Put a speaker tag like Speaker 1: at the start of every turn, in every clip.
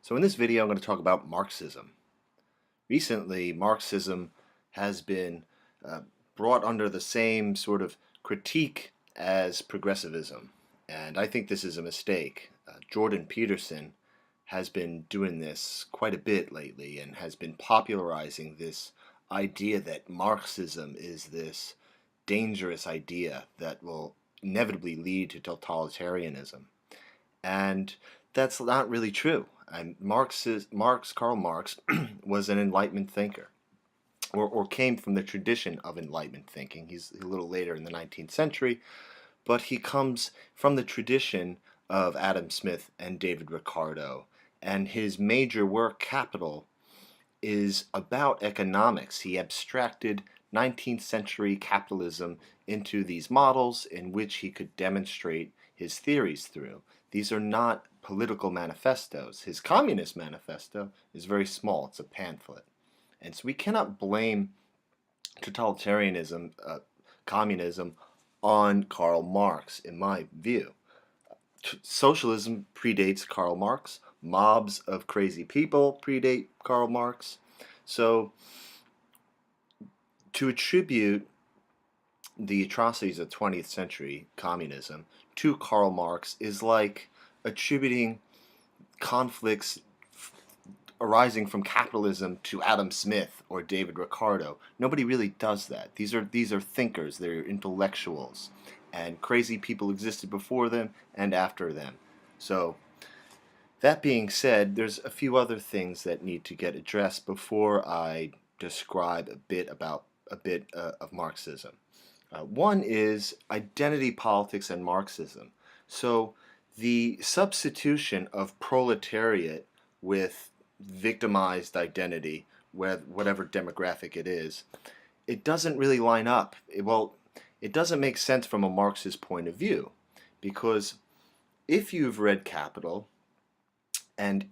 Speaker 1: So in this video, I'm going to talk about Marxism. Recently, Marxism has been uh, brought under the same sort of critique as progressivism, and I think this is a mistake. Jordan Peterson has been doing this quite a bit lately and has been popularizing this idea that Marxism is this dangerous idea that will inevitably lead to totalitarianism. And that's not really true. And Karl Marx was an Enlightenment thinker, or came from the tradition of Enlightenment thinking. He's a little later in the 19th century, but he comes from the tradition of Adam Smith and David Ricardo. And his major work, Capital, is about economics. He abstracted 19th century capitalism into these models in which he could demonstrate his theories through. These are not political manifestos. His Communist Manifesto is very small. It's a pamphlet. And so we cannot blame totalitarianism, communism, on Karl Marx, in my view. Socialism predates Karl Marx. Mobs of crazy people predate Karl Marx. So to attribute the atrocities of 20th century communism to Karl Marx is like attributing conflicts arising from capitalism to Adam Smith or David Ricardo. Nobody really does that. These are thinkers, they're intellectuals, and crazy people existed before them and after them. So that being said, there's a few other things that need to get addressed before I describe a bit of Marxism. One is identity politics and Marxism. So the substitution of proletariat with victimized identity, whatever demographic it is, it doesn't really line up. It doesn't make sense from a Marxist point of view, because if you've read Capital, and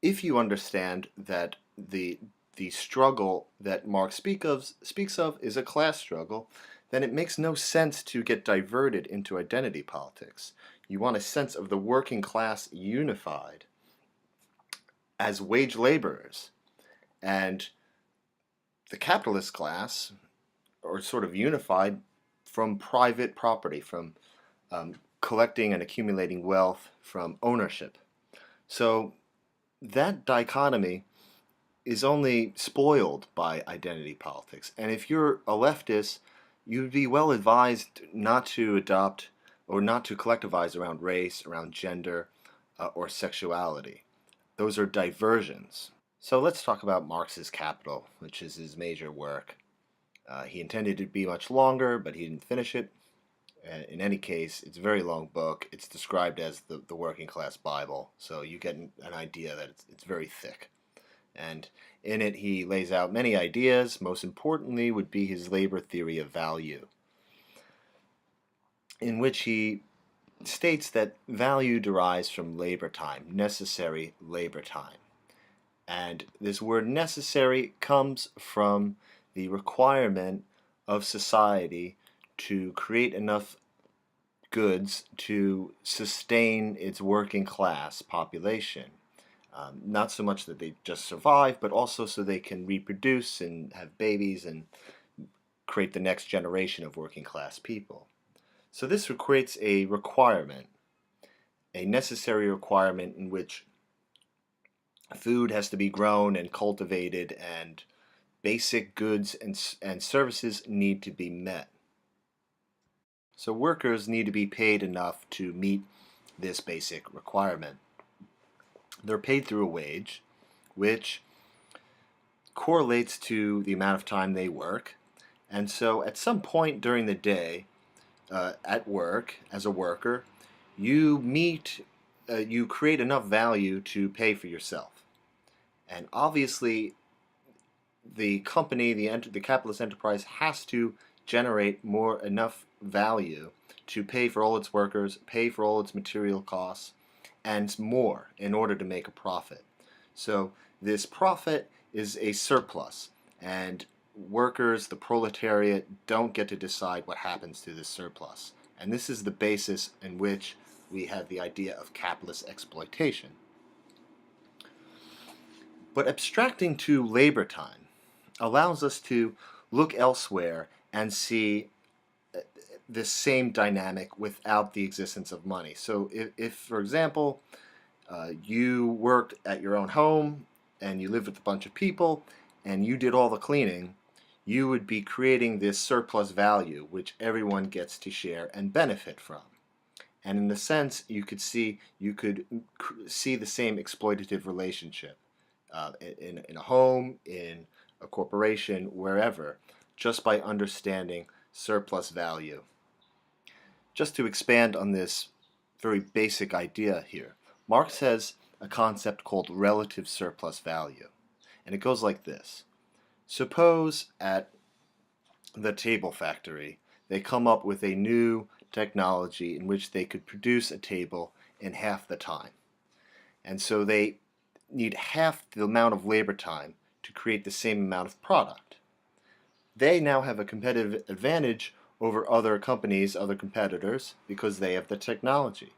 Speaker 1: if you understand that the struggle that Marx speaks of is a class struggle, then it makes no sense to get diverted into identity politics. You want a sense of the working class unified as wage laborers, and the capitalist class are sort of unified from private property, from collecting and accumulating wealth from ownership. So that dichotomy is only spoiled by identity politics. And if you're a leftist, you'd be well advised not to adopt or not to collectivize around race, around gender, or sexuality. Those are diversions. So let's talk about Marx's Capital, which is his major work. He intended it to be much longer, but he didn't finish it. In any case, it's a very long book. It's described as the working class Bible, so you get an idea that it's very thick. And in it, he lays out many ideas. Most importantly would be his labor theory of value, in which he states that value derives from labor time, necessary labor time. And this word necessary comes from the requirement of society to create enough goods to sustain its working class population. Not so much that they just survive, but also so they can reproduce and have babies and create the next generation of working class people. So this creates a requirement, a necessary requirement in which food has to be grown and cultivated, and basic goods and services need to be met. So workers need to be paid enough to meet this basic requirement. They're paid through a wage, which correlates to the amount of time they work. And so at some point during the day, at work, as a worker, you create enough value to pay for yourself. And obviously, the company, the capitalist enterprise, has to generate enough value to pay for all its workers, pay for all its material costs, and more in order to make a profit. So this profit is a surplus, and workers, the proletariat, don't get to decide what happens to this surplus. And this is the basis in which we have the idea of capitalist exploitation. But abstracting to labor time allows us to look elsewhere and see this same dynamic without the existence of money. So if for example, you worked at your own home and you lived with a bunch of people and you did all the cleaning, you would be creating this surplus value which everyone gets to share and benefit from. And in a sense, you could see the same exploitative relationship in a home, in a corporation, wherever, just by understanding surplus value. Just to expand on this very basic idea here, Marx has a concept called relative surplus value. And it goes like this. Suppose at the table factory, they come up with a new technology in which they could produce a table in half the time. And so they need half the amount of labor time to create the same amount of product. They now have a competitive advantage over other companies, other competitors, because they have the technology.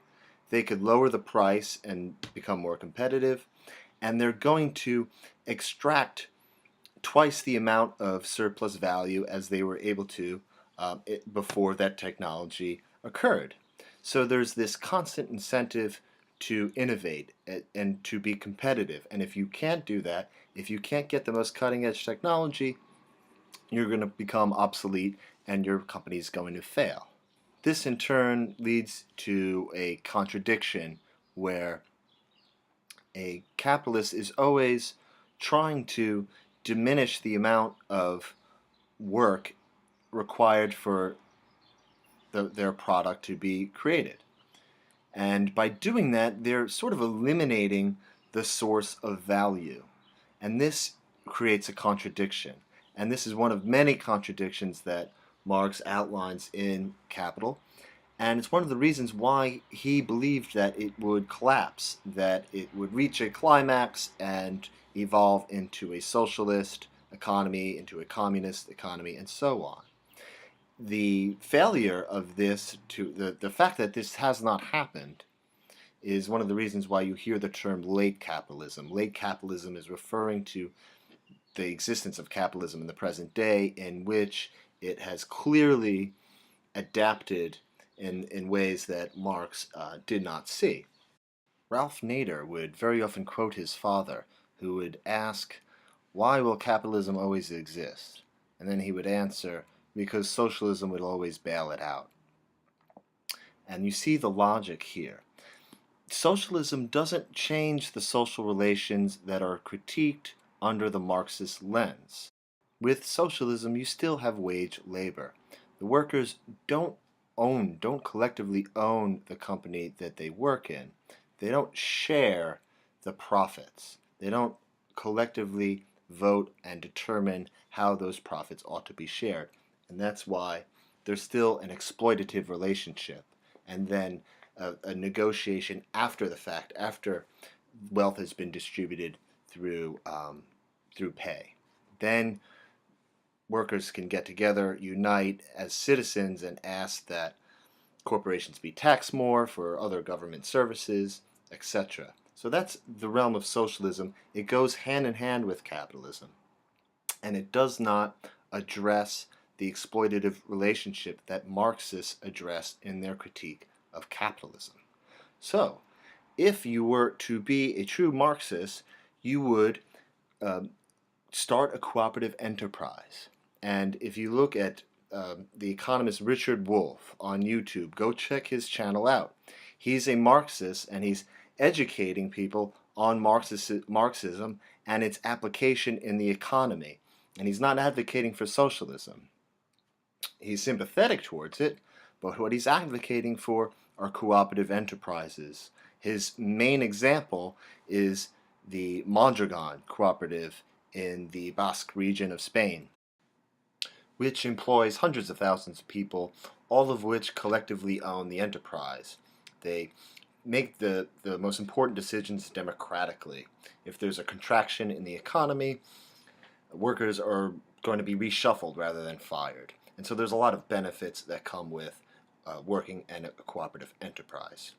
Speaker 1: They could lower the price and become more competitive, and they're going to extract twice the amount of surplus value as they were able to before that technology occurred. So there's this constant incentive to innovate and to be competitive. And if you can't do that, if you can't get the most cutting edge technology, you're going to become obsolete and your company is going to fail. This in turn leads to a contradiction where a capitalist is always trying to diminish the amount of work required for their product to be created. And by doing that, they're sort of eliminating the source of value. And this creates a contradiction. And this is one of many contradictions that Marx outlines in Capital. And it's one of the reasons why he believed that it would collapse, that it would reach a climax and evolve into a socialist economy, into a communist economy, and so on. The failure of this, the fact that this has not happened, is one of the reasons why you hear the term late capitalism. Late capitalism is referring to the existence of capitalism in the present day, in which it has clearly adapted in ways that Marx did not see. Ralph Nader would very often quote his father, who would ask, "Why will capitalism always exist?" And then he would answer, "Because socialism would always bail it out." And you see the logic here. Socialism doesn't change the social relations that are critiqued under the Marxist lens. With socialism, you still have wage labor. The workers don't collectively own the company that they work in. They don't share the profits. They don't collectively vote and determine how those profits ought to be shared. And that's why there's still an exploitative relationship. And then a negotiation after the fact, after wealth has been distributed through pay. Then workers can get together, unite as citizens, and ask that corporations be taxed more for other government services, etc. So that's the realm of socialism. It goes hand in hand with capitalism, and it does not address the exploitative relationship that Marxists address in their critique of capitalism. So, if you were to be a true Marxist, you would start a cooperative enterprise. And if you look at the economist Richard Wolff on YouTube, go check his channel out. He's a Marxist and he's educating people on Marxism and its application in the economy. And he's not advocating for socialism. He's sympathetic towards it, but what he's advocating for are cooperative enterprises. His main example is the Mondragon cooperative in the Basque region of Spain, which employs hundreds of thousands of people, all of which collectively own the enterprise. They make the most important decisions democratically. If there's a contraction in the economy, workers are going to be reshuffled rather than fired. And so there's a lot of benefits that come with working in a cooperative enterprise.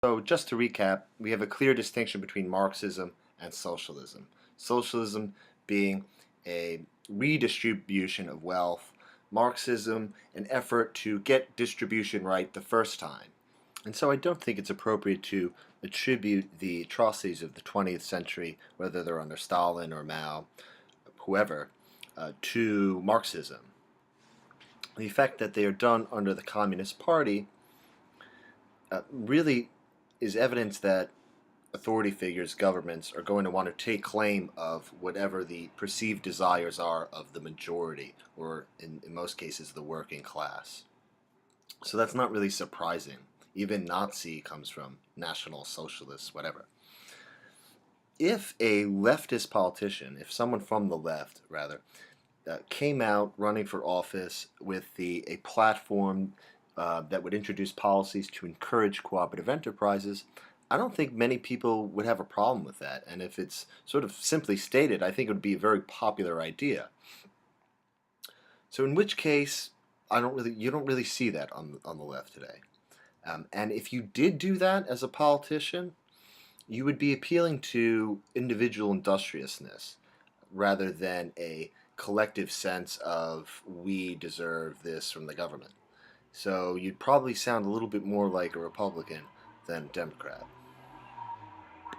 Speaker 1: So just to recap, we have a clear distinction between Marxism and Socialism. Socialism being a redistribution of wealth, Marxism an effort to get distribution right the first time. And so I don't think it's appropriate to attribute the atrocities of the 20th century, whether they're under Stalin or Mao, whoever, to Marxism. The fact that they are done under the Communist Party really is evidence that authority figures, governments, are going to want to take claim of whatever the perceived desires are of the majority, or in most cases, the working class. So that's not really surprising. Even Nazi comes from National Socialists, whatever. If a leftist politician, if someone from the left, rather, came out running for office with a platform that would introduce policies to encourage cooperative enterprises, I don't think many people would have a problem with that. And if it's sort of simply stated, I think it would be a very popular idea. So in which case, you don't really see that on the left today. And if you did do that as a politician, you would be appealing to individual industriousness rather than a collective sense of we deserve this from the government. So you'd probably sound a little bit more like a Republican than a Democrat.